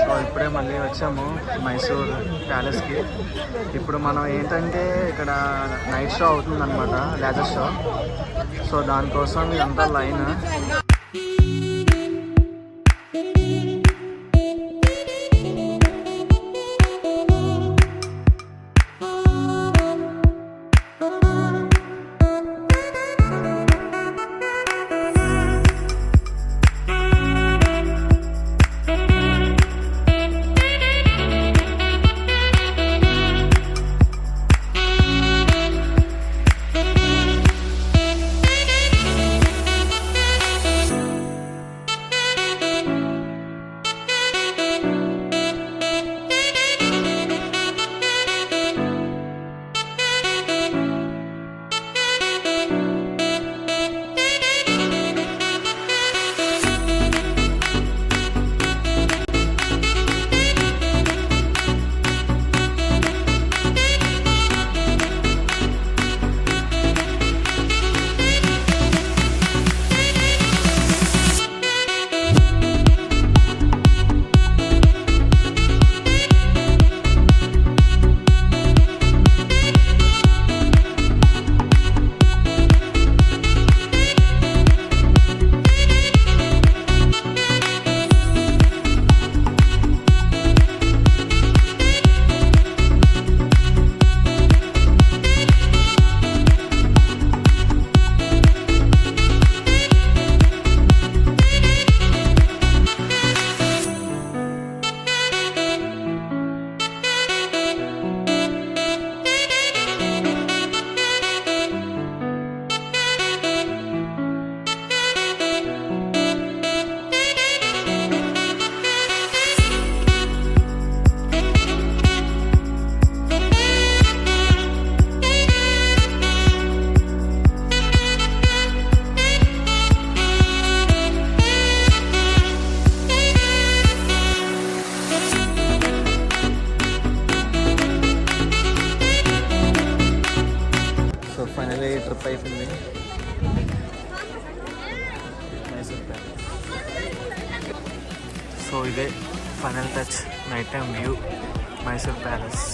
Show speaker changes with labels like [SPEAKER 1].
[SPEAKER 1] So ఇప్పుడే మళ్ళీ వచ్చాము మైసూర్ ప్యాలెస్కి. ఇప్పుడు మనం ఏంటంటే ఇక్కడ నైట్ షో అవుతుందన్నమాట, లేజర్ షో. సో దానికోసం ఇదంతా లైన్. ఫైనలీ ట్రిప్ అయిపోయింది మైసూర్ ప్యాలెస్. సో ఇదే final touch, night time view Mysore palace.